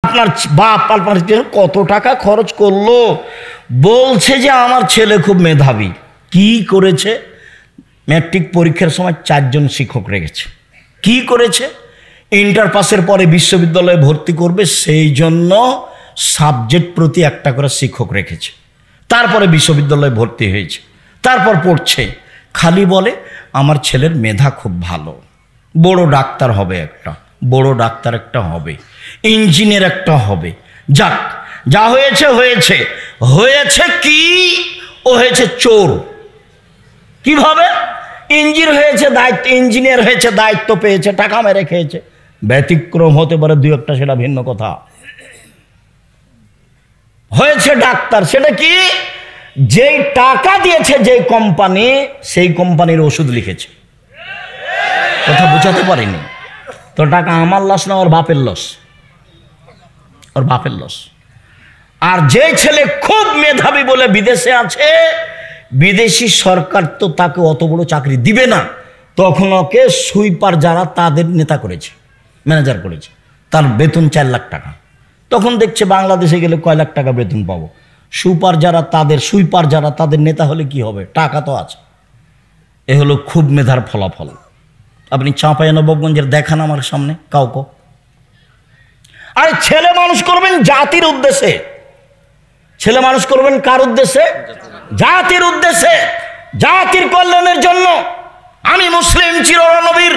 আপনার বাপ আপনার কত টাকা খরচ করলো? বলছে যে আমার ছেলে খুব মেধাবী। কি করেছে? ম্যাট্রিক পরীক্ষার সময় 4 জন শিক্ষক রেখেছে। কি করেছে? ইন্টার পাসের পরে বিশ্ববিদ্যালয়ে ভর্তি করবে, সেই জন্য সাবজেক্ট প্রতি একটা করে শিক্ষক রেখেছে। তারপরে বিশ্ববিদ্যালয়ে ভর্তি হয়েছে, তারপর পড়ছে। খালি বলে আমার ছেলের মেধা খুব ভালো, বড় ডাক্তার হবে একটা, বড় ডাক্তার একটা হবে, ইঞ্জিনিয়ার একটা হবে। যাক, যা হয়েছে হয়েছে। হয়েছে কি? ও হয়েছে চোর। কিভাবে? ইঞ্জিনিয়ার হয়েছে, দায়িত্ব পেয়েছে, টাকা মেরে খেয়েছে। ব্যতিক্রম হতে পারে 2-1টা, সেটা ভিন্ন কথা। হয়েছে ডাক্তার। সেটা কি? যেই টাকা দিয়েছে যে কোম্পানি, সেই কোম্পানির ওষুধ লিখেছে। কথা বুঝাতে পারিনি তো? টাকা আমার লস না, ওর বাপের লস, ওর বাপের লস। আর যে ছেলে খুব মেধাবী বলে বিদেশে আছে, বিদেশি সরকার তো তাকে অত বড় চাকরি দিবে না, তখন ওকে সুইপার যারা তাদের নেতা করেছে, ম্যানেজার করেছে, তার বেতন 4 লাখ টাকা। তখন দেখছে বাংলাদেশে গেলে কয় লাখ টাকা বেতন পাবো। সুইপার যারা তাদের নেতা হলে কি হবে? টাকা তো আছে। এ হলো খুব মেধার ফলাফল। আপনি চাঁপাইনবাবগঞ্জের দেখান আমার সামনে কাউকে। আরে ছেলে মানুষ করবেন জাতির উদ্দেশ্যে। ছেলে মানুষ করবেন কার উদ্দেশ্যে? জাতির উদ্দেশ্যে, জাতির কল্যাণের জন্য। আমি মুসলিম চিরনবীর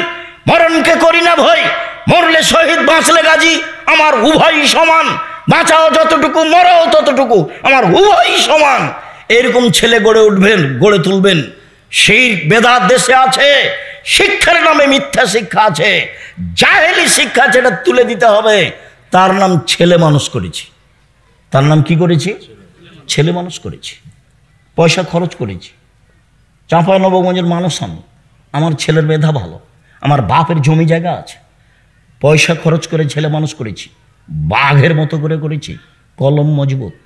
মরণকে করি না ভয়, মরলে শহীদ বাঁচলে গাজী, আমার উভয়ই সমান। বাঁচাও যতটুকু, মরাও ততটুকু, আমার উভয়ই সমান। এরকম ছেলে গড়ে তুলবেন। সেই বেদাত দেশে আছে, শিক্ষার নামে মিথ্যা শিক্ষা আছে, জাহেলি শিক্ষা, যেটা তুলে দিতে হবে। তার নাম ছেলে মানুষ করেছি। তার নাম কি করেছি? ছেলে মানুষ করেছি। পয়সা খরচ করেছি। চাঁপাইনবাবগঞ্জের মানুষ আমি, আমার ছেলের মেধা ভালো, আমার বাপের জমি জায়গা আছে, পয়সা খরচ করে ছেলে মানুষ করেছি। বাঘের মতো করে করেছি। কলম মজবুত,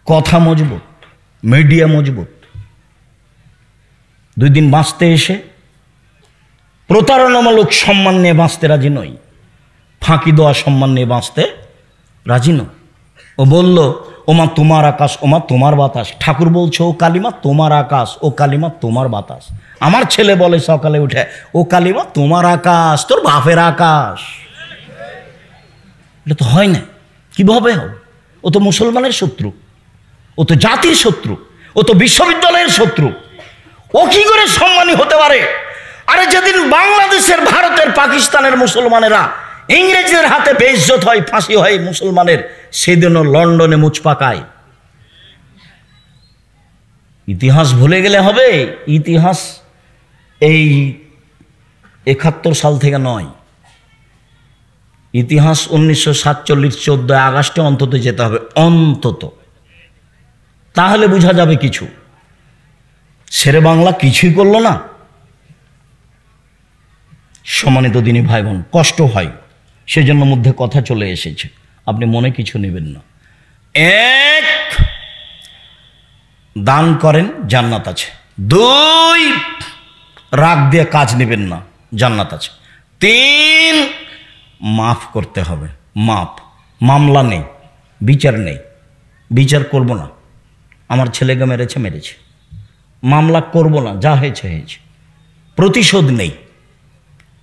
কথা মজবুত, মিডিয়া মজবুত। 2 দিন বাঁচতে এসে প্রতারণামূলক সম্মান নিয়ে বাঁচতে রাজি নই, ফাঁকি দেওয়া সম্মান নিয়ে বাঁচতে রাজি নই। ও বলল, ওমা তোমার আকাশ, ওমা তোমার বাতাস। ঠাকুর বলছে, ও কালিমা তোমার আকাশ, ও কালিমা তোমার বাতাস। আমার ছেলে বলে সকালে উঠে, ও কালিমা তোমার আকাশ, তোর বাপের আকাশ। এটা তো হয় না। কিভাবে হবে? ও তো মুসলমানের শত্রু, ও তো জাতির শত্রু, ও তো বিশ্ববিদ্যালয়ের শত্রু। ও কি করে সম্মানী হতে পারে? আরে যেদিন বাংলাদেশের, ভারতের, পাকিস্তানের মুসলমানেরা ইংরেজদের হাতে বেইজ্জত হয়, ফাঁসি হয় মুসলমানের, সেদিনও লন্ডনে মুচ পাকায়। ইতিহাস ভুলে গেলে হবে? ইতিহাস এই 71 সাল থেকে নয়, ইতিহাস 1947 14 আগস্টে অন্তত যেতে হবে, অন্তত। তাহলে বোঝা যাবে কিছু। শেরে বাংলা কিছুই করলো না। সম্মানিত দিনী ভাই বোন, কষ্ট হয়, সেজন্য মধ্যে কথা চলে এসেছে, আপনি মনে কিছু নেবেন না। 1, দান করেন, জান্নাত আছে। 2, রাগ দিয়ে কাজ নেবেন না, জান্নাত আছে। 3, মাফ করতে হবে। মামলা নেই, বিচার নেই, বিচার করব না। আমার ছেলেকে মেরেছে, মামলা করব না, যা হয়েছে হয়েছে। প্রতিশোধ নেই।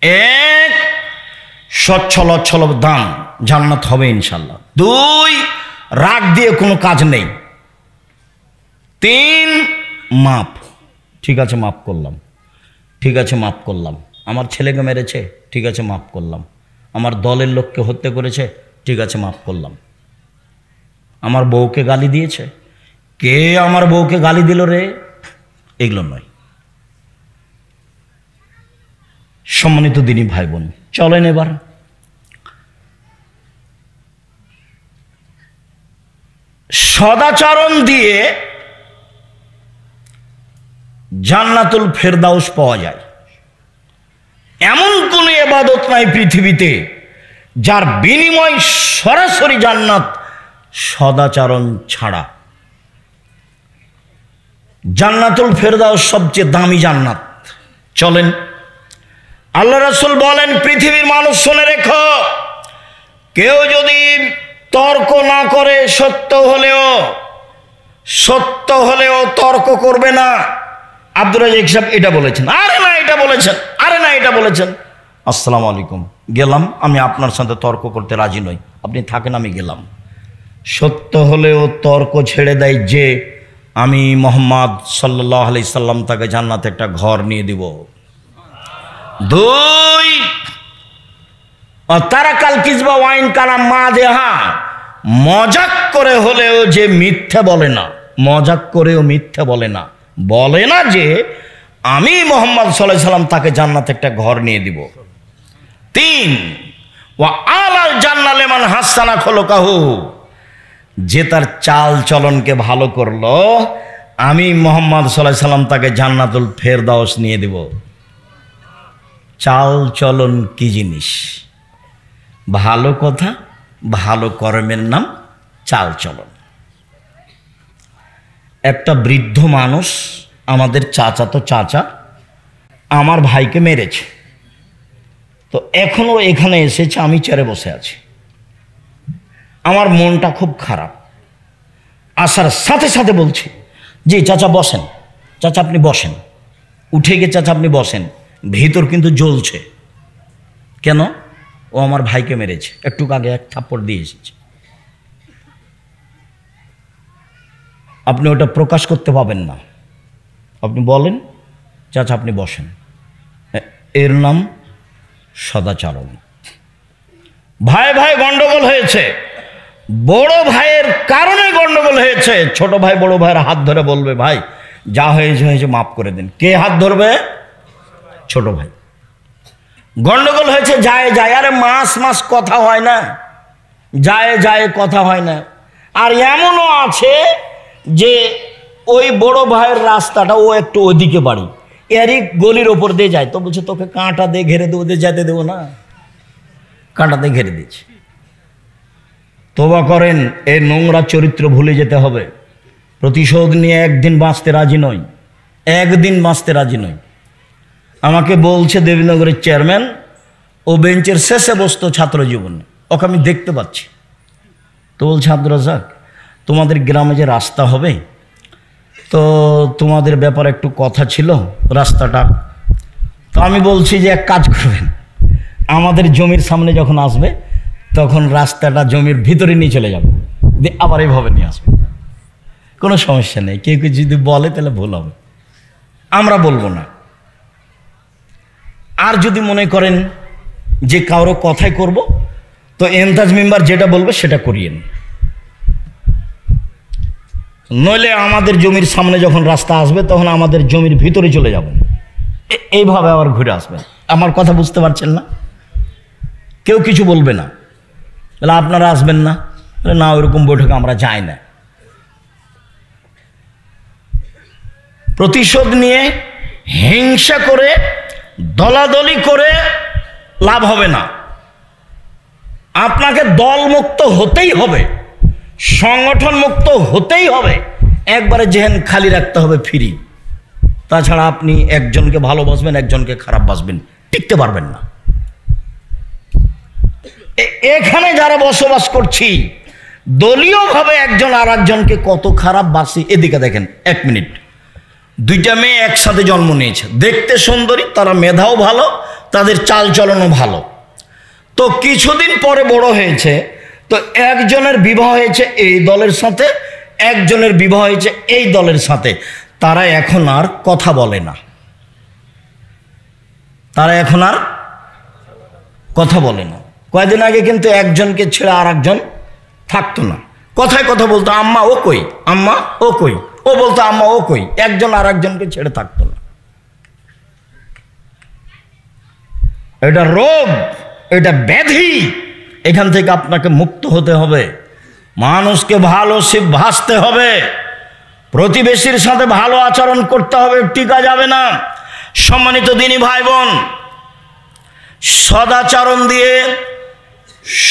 1, সচ্ছল অচ্ছল দান, জান্নাত হবে ইনশাল্লাহ। 2, রাগ দিয়ে কোনো কাজ নেই। 3, মাপ। ঠিক আছে, মাফ করলাম, ঠিক আছে, মাফ করলাম। আমার ছেলেকে মেরেছে, ঠিক আছে, মাফ করলাম। আমার দলের লোককে হত্যা করেছে, ঠিক আছে, মাফ করলাম। আমার বউকে গালি দিয়েছে, কে আমার বউকে গালি দিল রে? এগুলো নয়। সম্মানিত দিনী ভাই বোন, চলেন এবার সদাচরণ দিয়ে জান্নাতুল ফেরদাউস পাওয়া যায়। এমন কোন ইবাদত নাই পৃথিবীতে যার বিনিময় সরাসরি জান্নাত, সদাচরণ ছাড়া। জান্নাতুল ফেরদাউস সবচেয়ে দামি জান্নাত। চলেন, আল্লাহ রাসূল বলেন, পৃথিবীর মানুষ শুনে রেখো, কেউ যদি তর্ক না করে, সত্য হলেও তর্ক করবে না। আব্দুর রাজ্জাক সাহেব এটা বলেছেন, আরে না এটা বলেছেন, আরে না এটা বলেছেন। আসসালামু আলাইকুম, গেলাম, আমি আপনার সাথে তর্ক করতে রাজি নই, আপনি থাকেন, আমি গেলাম। সত্য হলেও তর্ক ছেড়ে দেয় যে আমি মুহাম্মদ সাল্লাল্লাহু আলাইহি সাল্লাম তাকে জান্নাতে একটা ঘর নিয়ে দিব। 2, তারাকাল কিজবা ওয়াইন কালাম মাদেহা, মজাক করে হলেও যে মিথ্যা বলে না, মজাক করেও মিথ্যা বলে না, বলে না যে আমি মুহাম্মদ সাল্লাল্লাহু আলাইহি সাল্লাম তাকে জান্নাতে একটা ঘর নিয়ে দিব। 3, ওয়া আলাল জান্নাত লিমান হাসানা খুলুকাহু, যে তার চাল চলনকে ভালো করলো, আমি মুহাম্মদ সাল্লাল্লাহু আলাইহি সাল্লাম তাকে জান্নাতুল ফেরদাউস নিয়ে দিব। চাল চলন কি জিনিস? ভালো কথা, ভালো কর্মের নাম চাল চলন। একটা বৃদ্ধ মানুষ, আমাদের চাচা আমার ভাইকে মেরেছে, তো এখনো এখানে এসেছে, আমি চেয়ারে বসে আছি, আমার মনটা খুব খারাপ। আসার সাথে সাথে বলছি, জি চাচা বসেন, চাচা আপনি বসেন, উঠে গিয়ে চাচা আপনি বসেন, ভিতর কিন্তু জ্বলছে। কেন? ও আমার ভাইকে মেরেছে, একটু আগে এক থাপ্পড় দিয়ে এসেছে। আপনি ওটা প্রকাশ করতে পাবেন না, আপনি বলেন চাচা আপনি বসেন। এর নাম সদাচরণ। ভাই ভাই গন্ডগোল হয়েছে, বড় ভাইয়ের কারণে গন্ডগোল হয়েছে। ছোট ভাই বড় ভাইয়ের হাত ধরে বলবে ভাই যা হয়েছে মাফ করে দিন। কে হাত ধরবে? ছোট ভাই। গন্ডগোল হয়েছে যায়, আরে মাস কথা হয় না, যায় কথা হয় না। আর এমনও আছে যে ওই বড় ভাইয়ের রাস্তাটা ও একটু ওদিকে বাড়ি, এরই গলির ওপর দিয়ে যায়, তো বলছে তোকে কাঁটা দিয়ে ঘেরে দেবো, যেতে দেবো না, কাঁটা দিয়ে ঘেরে দিচ্ছে। তওবা করেন, এই নোংরা চরিত্র ভুলে যেতে হবে। প্রতিশোধ নিয়ে একদিন বাঁচতে রাজি নই, একদিন বাঁচতে রাজি নই। আমাকে বলছে দেবীনগরের চেয়ারম্যান, ও বেঞ্চের শেষে বসতো ছাত্র জীবনে, ওকে আমি দেখতে পাচ্ছি। তো বলছে আব্দুর রাজ্জাক তোমাদের গ্রামে যে রাস্তা হবে, তো তোমাদের ব্যাপারে একটু কথা ছিল রাস্তাটা। তো আমি বলছি যে এক কাজ করবেন, আমাদের জমির সামনে যখন আসবে তখন রাস্তাটা জমির ভিতরে নিয়ে চলে যাবে, দিয়ে আবার এইভাবে নিয়ে আসবে, কোনো সমস্যা নেই। কেউ কেউ যদি বলে তাহলে ভুল হবে, আমরা বলবো না। আর যদি মনে করেন যে কারো কথাই করব, তো এন্তাজ মেম্বার যেটা বলবে সেটা করিয়েন, নইলে আমাদের জমির সামনে যখন রাস্তা আসবে তখন আমাদের জমির ভিতরে চলে যাব, এইভাবে আবার ঘুরে আসবেন। আমার কথা বুঝতে পারছেন না? কেউ কিছু বলবে না, তাহলে আপনারা আসবেন না? না, ওইরকম বৈঠকে আমরা যাই না। প্রতিশোধ নিয়ে হিংসা করে দলাদলি করে লাভ হবে না। আপনাকে দলমুক্ত হতেই হবে, সংগঠন মুক্ত হতেই হবে, একবারে জেহেন খালি রাখতে হবে ফ্রি। তাছাড়া আপনি একজনকে ভালোবাসবেন, একজনকে খারাপ বাসবেন, টিকতে পারবেন না। এখানে যারা বসবাস করছি, দলীয়ভাবে একজন আর একজনকে কত খারাপ বাসি। এদিকে দেখেন, 1 মিনিট, 2টা মেয়ে একসাথে জন্ম নিয়েছে, দেখতে সুন্দরী, তারা মেধাও ভালো, তাদের চাল চলনও ভালো। তো কিছুদিন পরে বড় হয়েছে, তো একজনের বিবাহ হয়েছে এই দলের সাথে, একজনের বিবাহ হয়েছে এই দলের সাথে। তারা এখন আর কথা বলে না, তারা এখন আর কথা বলে না। কয়েকদিন আগে কিন্তু একজনকে ছেড়ে আর একজন থাকতো না, কথায় কথা বলতো, আম্মা ও কই, আম্মা ও কই, ও বলতো আম্মা ও কই, একজন আর একজনকে ছেড়ে থাকতো না। এটা রোগ, এটা ব্যাধি, এখান থেকে আপনাকে মুক্ত হতে হবে। মানুষকে ভালো ভাসতে হবে, প্রতিবেশীর সাথে ভালো আচরণ করতে হবে, টিকা যাবে না। সম্মানিত দিনী ভাই বোন, সদাচরণ দিয়ে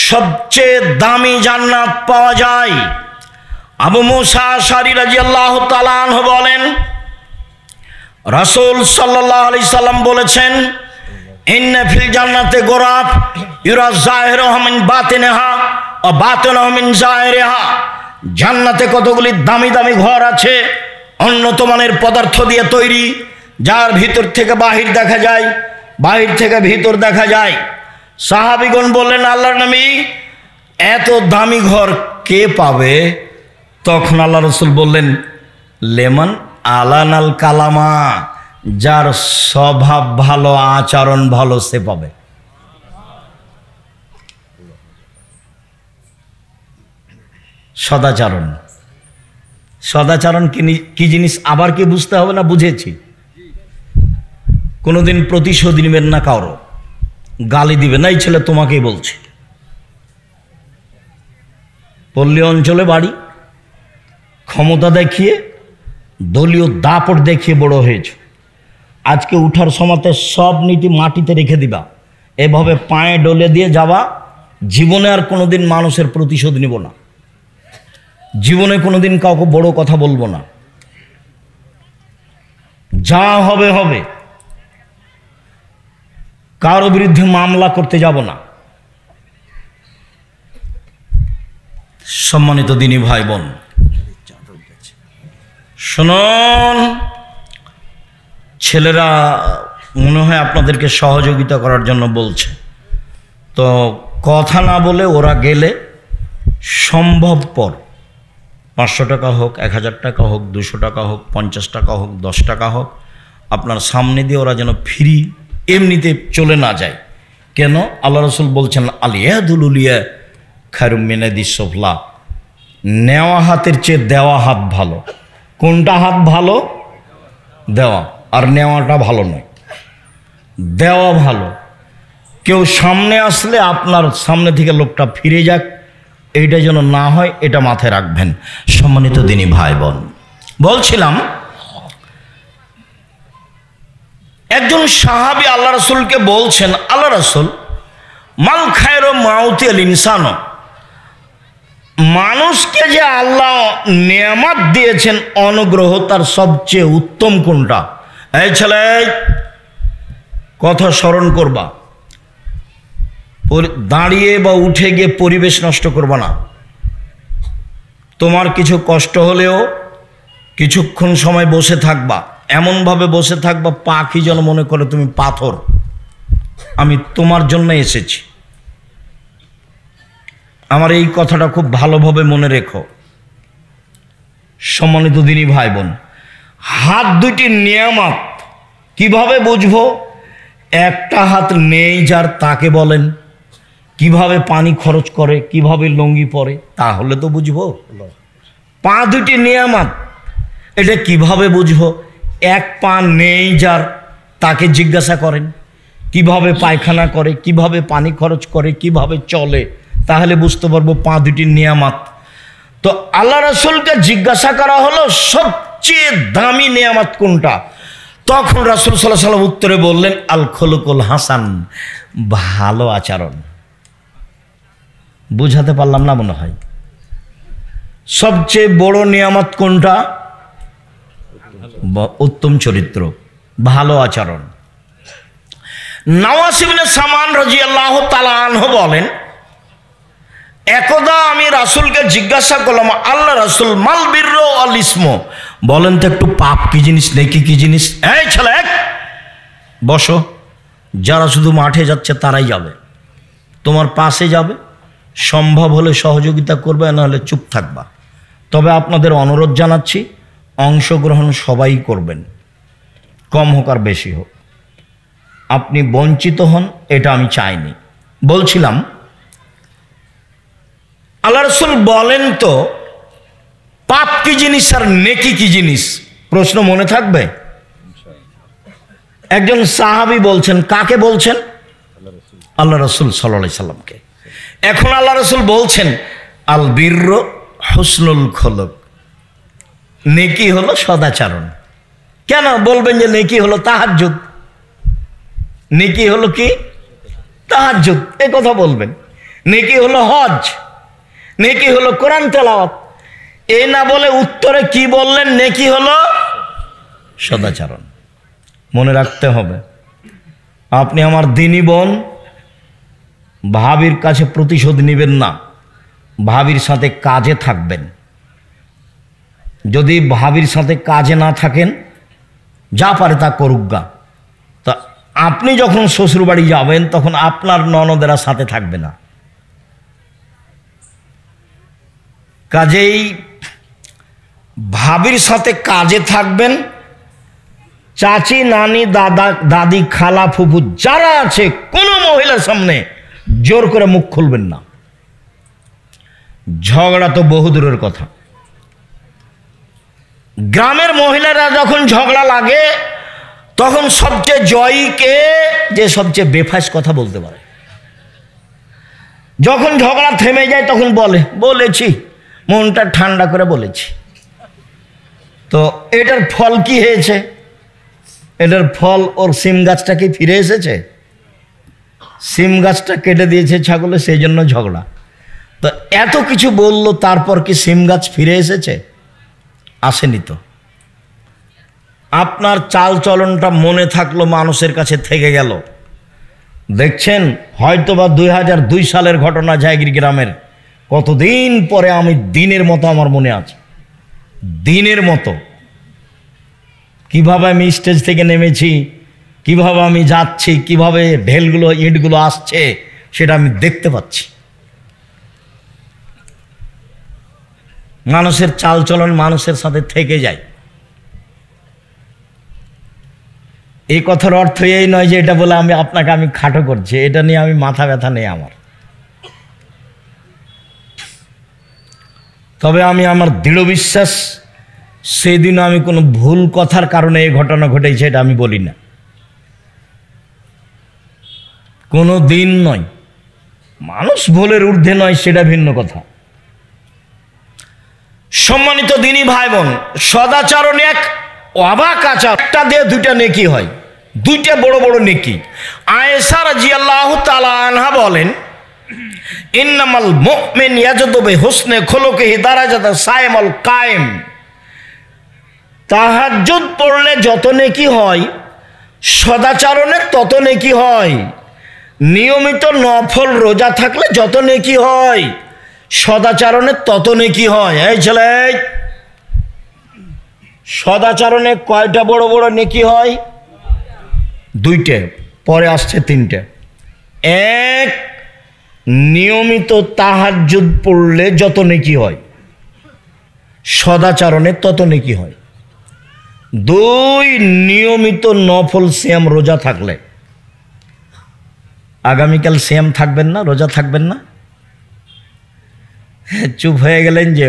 সবচেয়ে দামি জান্নাত পাওয়া যায়। আবু মুসা আশআরী রাদিয়াল্লাহু তাআলা আনহু বলেন, রাসূল সাল্লাল্লাহু আলাইহি সাল্লাম বলেছেন, ইন্না ফিল জান্নাতে গোরাফ ইউরা জাহিরুহা মিন বাতিনিহা ওয়া বাতিনুহা মিন জাহিরিহা। জান্নাতে কতগুলি দামি দামি ঘর আছে, উন্নত মানের পদার্থ দিয়ে তৈরি, যার ভিতর থেকে বাহির দেখা যায়, বাহির থেকে ভিতর দেখা যায়। সাহাবীগণ বললেন, আল্লাহর নবী, এত দামি ঘর কে পাবে? তখন আল্লাহ রাসূল বললেন, লেমন আলানাল কালামা, যার স্বভাব ভালো, আচরণ ভালো, সে পাবে। সদাচরণ, সদাচরণ কি জিনিস আবার কি বুঝতে হবে না? বুঝেছি। কোনোদিন প্রতিশোধ নেবেন না, কারো গালি দিবে না। এই ছেলে তোমাকেই বলছে, পল্লী অঞ্চলে বাড়ি, ক্ষমতা দেখিয়ে, দলীয় দাপট দেখিয়ে বড় হয়েছে। আজকে উঠার সময়তে সব নীতি মাটিতে রেখে দিবা, এভাবে পায়ে ডলে দিয়ে যাবা। জীবনে আর কোনোদিন মানুষের প্রতিশোধ নিব না, জীবনে কোনোদিন কাউকে বড় কথা বলবো না। যা হবে হবে, কারো বিরুদ্ধে মামলা করতে যাব না। সম্মানিত দিনী ভাই বোন, শুনুন, ছেলেরা মনে হয় আপনাদেরকে সহযোগিতা করার জন্য বলছে, তো কথা না বলে ওরা গেলে সম্ভবপর 500 টাকা হোক, 1000 টাকা হোক, 200 টাকা হোক, 50 টাকা হোক, 10 টাকা হোক, আপনার সামনে দিয়ে ওরা যেন ফ্রি এমনিতে চলে না যায়। কেন? আল্লাহ রাসূল বলছেন, আলিয়াদুলুলিয়া খায়রুম মিনাদিস সুফলা, নেওয়া হাতের চেয়ে দেওয়া হাত ভালো। কোনটা হাত ভালো? দেওয়া, আর নেওয়াটা ভালো নয়, দেওয়া ভালো। কেউ সামনে আসলে আপনার সামনে থেকে লোকটা ফিরে যাক, এইটা যেন না হয়, এটা মাথায় রাখবেন। সম্মানিত দিনী ভাই বোন, বলছিলাম, একজন সাহাবী আল্লাহ রাসূলকে বলছেন, আল্লাহ রাসূল, মাল খায়রু মাউতিল ইনসান, মানুষকে যে আল্লাহ নেয়ামত দিয়েছেন, অনুগ্রহ, তার সবচেয়ে উত্তম কোনটা? এই ছেলে, কথা স্মরণ করবা, দাঁড়িয়ে বা উঠে গিয়ে পরিবেশ নষ্ট করবা না। তোমার কিছু কষ্ট হলেও কিছুক্ষণ সময় বসে থাকবা, এমনভাবে বসে থাকবা পাখি যেন মনে করে তুমি পাথর, আমি তোমার জন্য এসেছি। আমার এই কথাটা খুব ভালোভাবে মনে রেখো। সম্মানিত দিনী ভাই বোন, হাত দুটি নিয়ামত কিভাবে বুঝবো? একটা হাত নেই যার, তাকে বলেন কিভাবে পানি খরচ করে, কিভাবে লুঙ্গি পরে, তাহলে তো বুঝবো। পা দুটি নিয়ামত, এটা কিভাবে বুঝবো? এক পা নেই যার, তাকে জিজ্ঞাসা করেন কিভাবে পায়খানা করে, কিভাবে পানি খরচ করে, কিভাবে চলে, তাহলে বুঝতে পারবো পা দুটি নিয়ামত। তো আল্লাহ রাসূলকে জিজ্ঞাসা করা হলো সবচেয়ে দামি নিয়ামত কোনটা? তখন রাসূল সাল্লাল্লাহু আলাইহি ওয়াসাল্লাম উত্তরে বললেন, আল খুলুকুল হাসান, ভালো আচরণ। বুঝাতে পারলাম না মনে হয়? সবচেয়ে বড় নিয়ামত কোনটা? উত্তম চরিত্র, ভালো আচরণ। নওয়াস ইবনে সামান রাদিয়াল্লাহু তাআলা আনহু বলেন, একদা আমি রাসূলকে জিজ্ঞাসা করলাম, আল্লাহ রাসূল, মাল বিররু ওয়াল ইসমু, বলেন তো একটু পাপ কি জিনিস, নেকি কি জিনিস? এই ছেলে, বসো। যারা শুধু মাঠে যাচ্ছে তারাই যাবে, তোমার পাশে যাবে, সম্ভব হলে সহযোগিতা করবে, না হলে চুপ থাকবা। তবে আপনাদের অনুরোধ জানাচ্ছি, অংশগ্রহণ সবাই করবেন, কম হোক আর বেশি হোক। আপনি বঞ্চিত হন, এটা আমি চাইনি। বলছিলাম, আল্লাহ রাসূল বলেন তো পাপ কি জিনিস আর নেকি কি জিনিস? প্রশ্ন মনে থাকবে? একজন সাহাবী বলছেন, কাকে বলছেন? আল্লাহ রাসূল সাল্লাল্লাহু আলাইহি সাল্লামকে। এখন আল্লাহ রাসূল বলছেন, আল বিররু হুসনুল খুলুক, নেকি হলো সদাচরণ। কেন বলবেন যে নেকি হলো তাহাজ্জুদ? নেকি হলো কি? তাহাজ্জুদ, এই কথা বলবেন। নেকি হলো হজ, নেকি হলো কোরআন তেলাওয়াত। এই না বলে উত্তরে কি বললেন? নেকি হলো সদাচরণ। মনে রাখতে হবে। আপনি আমার দিনী বোন, ভাবির কাছে প্রতিশোধ নেবেন না, ভাবির সাথে কাজে থাকবেন। যদি ভাবির সাথে কাজে না থাকেন, যা পারে তা করুক। তা আপনি যখন শ্বশুরবাড়ি যাবেন তখন আপনার ননদেরা সাথে থাকবে না। কাজেই ভাবির সাথে কাজে থাকবেন। চাচি, নানি, দাদা, দাদি, খালা, ফুফু যারা আছে, কোনো মহিলার সামনে জোর করে মুখ খুলবেন না। ঝগড়া তো বহু দূরের কথা। গ্রামের মহিলারা যখন ঝগড়া লাগে তখন সবচেয়ে জয়ী কে? যে সবচেয়ে বেফাস কথা বলতে পারে। যখন ঝগড়া থেমে যায় তখন বলেছি, মনটা ঠান্ডা করে বলেছি। তো এটার ফল কি হয়েছে? এটার ফল ওর সিম গাছটা কি ফিরে এসেছে? সিম গাছটা কেটে দিয়েছে ছাগলে, সেই জন্য ঝগড়া। তো এত কিছু বললো, তারপর কি সিম গাছ ফিরে এসেছে? আসেনি তো। আপনার চাল চলনটা মনে থাকলো, মানুষের কাছে থেকে গেল। দেখছেন হয়তোবা 2002 সালের ঘটনা, জায়গির গ্রামের। কতদিন পরে আমি দিনের মতো আমার মনে আছে, দিনের মতো কিভাবে আমি স্টেজ থেকে নেমেছি, কিভাবে আমি যাচ্ছি, কিভাবে ঢেলগুলো ইটগুলো আসছে, সেটা আমি দেখতে পাচ্ছি। মানুষের চালচলন মানুষের সাথে থেকে যায়। এই কথার অর্থ এই নয় যে এটা বলে আপনাকে আমি খাটো করছি, এটা নিয়ে আমি মাথা ব্যথা নেই আমার। তবে আমি আমার দৃঢ় বিশ্বাস, সেদিনও আমি কোনো ভুল কথার কারণে এই ঘটনা ঘটেছে এটা আমি বলি না, কোনো দিন নয়। মানুষ ভুলের ঊর্ধ্বে নয়, সেটা ভিন্ন কথা। সম্মানিত দিনী ভাই বোন, সদাচরণ এক অবাক আচার। একটা দিয়ে দুইটা নেকি হয়, দুইটা বড় বড় নেকি। আয়েশা রাদিয়াল্লাহু তাআলা আনহা বলেন, ইন্নামাল মুমিন ইয়াজদু বিহুসনি খুলুকিহি দারাজাতা সাইমুল কায়েম। তাহাজ্জুদ পড়লে যত নেকি হয়, সদাচরণে তত নেকি হয়। নিয়মিত নফল রোজা থাকলে যত নেকি হয়, সদাচরণে তত নেকি হয়। এই ছেলে, সদাচরণে কয়টা বড় বড় নেকি হয়? দুইটা, পরে আসছে তিনটে। এক, নিয়মিত তাহাজ্জুদ পড়লে যত নেকি হয়, সদাচরণে তত নেকি হয়। দুই, নিয়মিত নফল সিয়াম রোজা থাকলে। আগামীকাল সিয়াম থাকবেন না, রোজা থাকবেন না? চুপ হয়ে গেলেন যে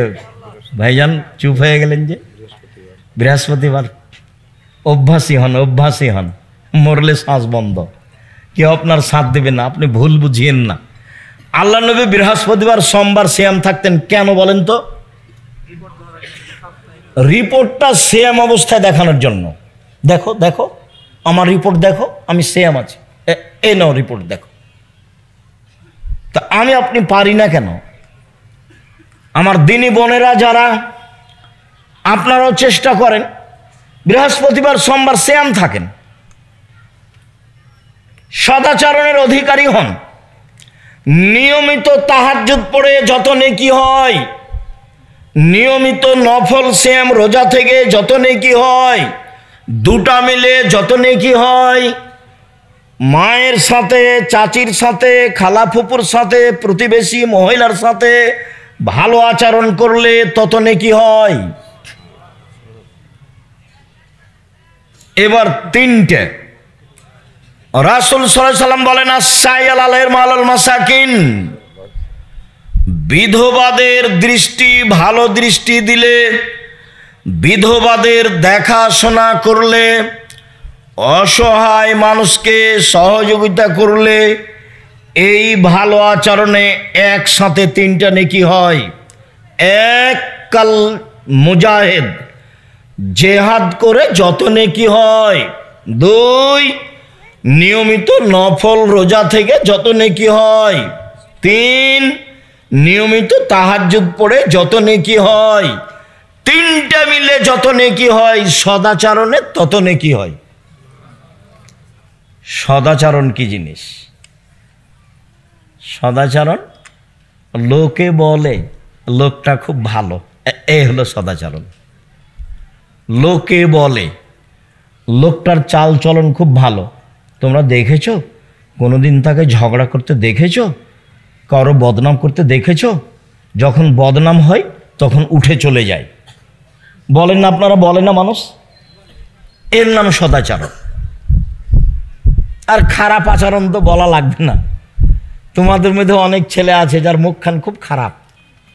ভাইজান, চুপ হয়ে গেলেন যে। বৃহস্পতিবার অভ্যাসী হন, মরলে শ্বাস বন্ধ, কেউ আপনার সাথ দেবে না, আপনি ভুল বুঝিয়েন না। আল্লাহ নবী বৃহস্পতিবার সোমবার সিয়াম থাকতেন, কেন বলেন তো? রিপোর্টটা সিয়াম অবস্থায় দেখানোর জন্য। দেখো দেখো আমার রিপোর্ট দেখো, আমি সিয়াম আছি, এ নাও রিপোর্ট দেখো। তা আমি আপনি পারি না কেন? আমার দিনী বোনেরা যারা, আপনারাও চেষ্টা করেন, বৃহস্পতিবার সোমবার সিয়াম থাকেন, সদাচরণের অধিকারী হন। নিয়মিত তাহাজ্জুদ পড়ে যত নেকি হয়, নিয়মিত নফল সিয়াম রোজা থেকে যত নেকি হয়, দুটা মিলে যত নেকি হয়। মায়ের সাথে, চাচির সাথে, খালা ফুপুর সাথে, প্রতিবেশী মহিলার সাথে ভালো আচরণ করলে তত নেকি হয়। এবার তিনটে। রাসূল সাল্লাল্লাহু আলাইহি সাল্লাম বলেন, আস-সাইয়াল আলাইহিল মালাল মাসাকিন। বিধবাদের দৃষ্টি, ভালো দৃষ্টি দিলে, বিধবাদের দেখাশোনা করলে, অসহায় মানুষকে সহযোগিতা করলে, এই ভালো আচরণে একসাথে তিনটা নেকি হয়। এক, কাল মুজাহিদ, জেহাদ করে যত নেকি হয়। দুই, নিয়মিত নফল রোজা থেকে যত নেকি হয়। তিন, নিয়মিত তাহাজ্জুদ পড়ে যত নেকি হয়। তিনটা মিলে যত নেকি হয়, সদাচরণে তত নেকি হয়। সদাচরণ কি জিনিস? সদাচরণ লোকে বলে লোকটা খুব ভালো, এই হলো সদাচরণ। লোকে বলে লোকটার চাল চলন খুব ভালো। তোমরা দেখেছো কোনোদিন তাকে ঝগড়া করতে দেখেছো? কারো বদনাম করতে দেখেছো? যখন বদনাম হয় তখন উঠে চলে যায়। বলেন না আপনারা? বলেন না মানুষ? এর নাম সদাচরণ। আর খারাপ আচরণ তো বলা লাগবে না। তোমাদের মধ্যে অনেক ছেলে আছে যার মুখখান খুব খারাপ,